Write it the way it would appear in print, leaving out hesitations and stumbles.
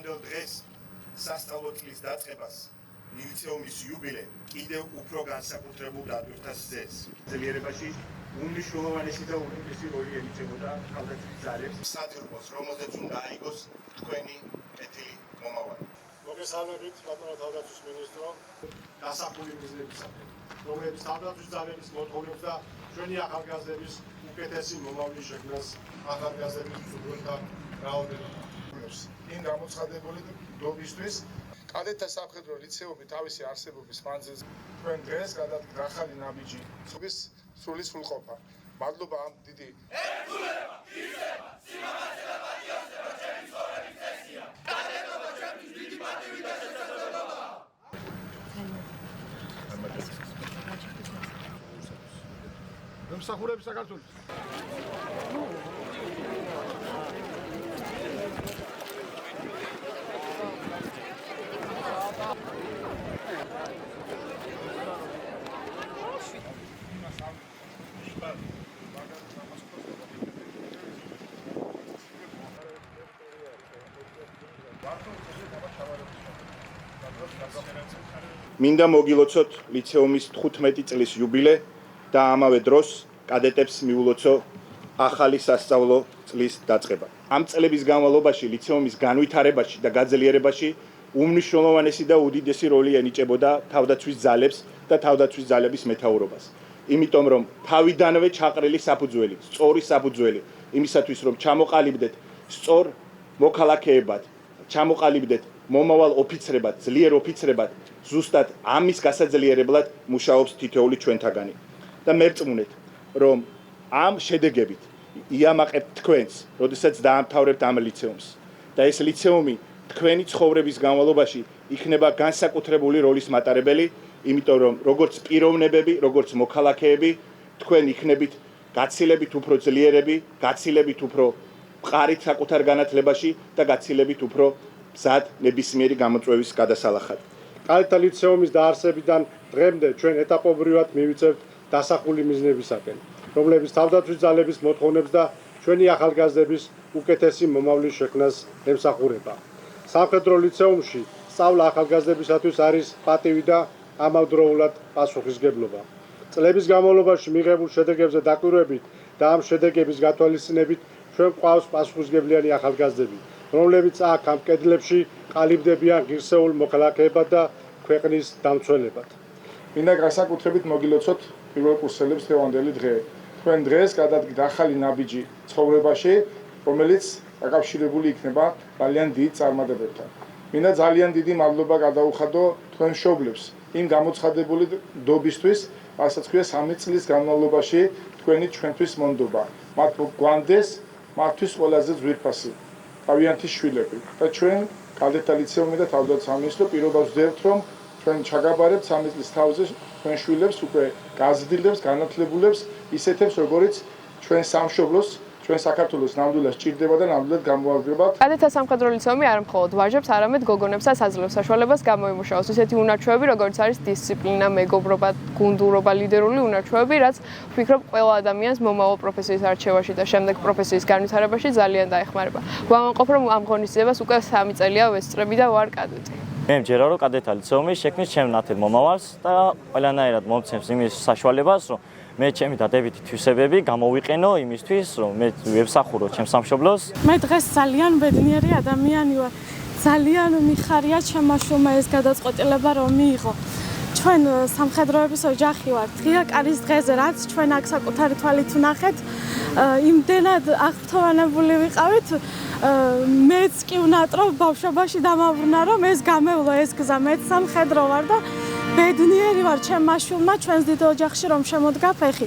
დღევანდელ დღეს სასწავლო წლის დაწყებას ლიცეუმის იუბილე კიდევ უფრო განსაკუთრებულ დატვირთვას ძეს. ძლიერებაში უმნიშვნელოვანესი და უდიდესი როლი ენიჭებოდა თავდაცვის ძალებს საძირკოს, რომელზეც უნდა აიგოს თქვენი კეთილი მომავალი. მოგესალმებით, ბატონო თავდაცვის მინისტრო, დასახული მიზნებისაკენ, რომლებიც თავდაცვის ძალების მოთხოვნებს და ჩვენი ახალგაზრდების უკეთესი მომავლის შექმნას ახალგაზრდების უზრუნველთა რაოდენობას. იმ გამოცხადებული დობისთვის კადეტთა სამხედრო ლიცეუმი თავისი არსებობის მანძილზე თქვენ დღეს გადადგა ახალი ნაბიჯი ცუდის სრული სრულყოფა. მადლობა ამ დიდი ერთგულება, ისება, სიმამაცე და პატრიოტიზმი ჩემი ცხოვრების წესია. კადეტობა ჩემთვის დიდი პატივი და შესაძლებლობაა. მომსახურების საქართველოს მინდა მოგილოცოთ ლიცეუმის 15 წლის იუბილე და ამავე დროს კადეტებს მიულოცო ახალი სასწავლო წლის დაწყება. ამ წლების განმავლობაში ლიცეუმის განვითარებაში და გაძლიერებაში უმნიშვნელოვანესი და უდიდესი როლი ენიჭებოდა თავდაცვის ძალებს და თავდაცვის ძალების მეთაურობას. იმიტომ რომ თავიდანვე ჩაყრილი საფუძველი, სწორი საფუძველი იმისათვის რომ ჩამოყალიბდეთ სწორ მოქალაქეებად, ჩამოყალიბდეთ მომავალ ოფიცრებად, ძლიერ ოფიცრებად, ზუსტად ამის გასაძლიერებლად მუშაობს თითოეული ჩვენთაგანი. და მერწმუნეთ, რომ ამ შედეგებით იამაყებთ თქვენს, როდესაც დაამთავრებთ ამ ლიცეუმს. და ეს ლიცეუმი თქვენი ცხოვრების განმავლობაში იქნება განსაკუთრებული როლის მატარებელი, იმიტომ რომ როგორც პიროვნებები, როგორც მოქალაქეები, თქვენ იქნებით გაცილებით უფრო ძლიერები, გაცილებით უფრო მყარით საკუთარ განათლებაში და გაცილებით უფრო მზად ნებისმიერი გამოწვევის გადასალახად. კადეტთა ლიცეუმის დაარსებიდან დღემდე ჩვენ ეტაპობრივად მივიწევთ დასახული მიზნებისაკენ, რომლებიც თავდაცვის ძალების მოთხოვნებს და ჩვენი ახალგაზრდების უკეთესი მომავლის შექმნას ემსახურება. სამხედრო ლიცეუმში სწავლა ახალგაზრდებისათვის არის პატივი და ამავდროულად პასუხისგებლობა. წლების განმავლობაში მიღებულ შედეგებზე დაკვირვებით და ამ შედეგების გათვალისწინებით ჩვენ გვყავს პასუხისგებლიანი ახალგაზრდები, რომლებიც აქ ამ კედლებში ყალიბდებიან ღირსეულ მოქალაქეებად და ქვეყნის დამცველებად. მინდა განსაკუთრებით მოგილოცოთ პირველკურსელებს დღევანდელი დღე. თქვენ დღეს გადადგა ახალი ნაბიჯი ცხოვრებაში, რომელიც დაკავშირებული იქნება ძალიან დიდ წარმატებებთან. მინდა ძალიან დიდი მადლობა გადაუხადო თქვენ მშობლებს იმ გამოცხადებული დობისთვის, რასაც ქვია 3 წლის განმავლობაში თქვენი ჩვენთვის მონდობა. მათ გვანდეს მათთვის ყველაზე ძვირფასი თავიანთი შვილები და ჩვენ კადეტთა ლიცეუმი და თავდაცვის სამინისტრო პირობას ვძლებთ, რომ ჩვენ ჩაგაბარებთ 3 წლის თავზე თქვენ შვილებს უკვე გაზრდილებს, განათლებულებს, ისეთებს, როგორიც ჩვენ სამშობლოს, ჩვენ საქართველოს ნამდვილად სჭირდება და ნამდვილად გამოაგებათ. კადეტთა სამხედრო ლიცეუმი არ მხოლოდ ვაჟებს, არამედ გოგონებსაც აძლევს საშუალებას გამოიმუშაოს ისეთი უნარჩვევები, როგორც არის დისციპლინა, მეგობრობა, გუნდურობა, ლიდერული უნარჩვევები, რაც ვფიქრობ, ყველა ადამიანს მომავალ პროფესიის არჩევაში და შემდეგ პროფესიის განვითარებაში ძალიან დაეხმარება. ვამაყობ, რომ ამ ღონისძიებას უკვე 3 წელია ვესწრები და ვარ კადეტი. მე მჯერა რომ კადეტთა ლიცეუმი შექმნის ჩემ ნათელ მომავალს და ყველანაირად მომცემს იმის საშუალებას, რომ მე ჩემი დადებითი თვისებები გამოვიყენო იმისთვის, რომ მე ვემსახურო ჩემს სამშობლოს. მე დღეს ძალიან ბედნიერი ადამიანი ვარ. ძალიან მიხარია ჩემმა შვილმა ეს გადაწყვეტილება რომ მიიღო. ჩვენ სამხედროების ოჯახი ვართ. ღია კარის დღეზე რაც ჩვენ აქ საკუთარი თვალით ვნახეთ, იმდენად აღფრთოვანებული ვიყავით, მეც კი ვნატრო ბავშვობაში დამავრნა, რომ ეს გამევლო ეს გზა. მეც სამხედრო ვარ და ბედნიერი ვარ ჩემმა შვილმა ჩვენს დიდ ოჯახში რომ შემოდგა ფეხი.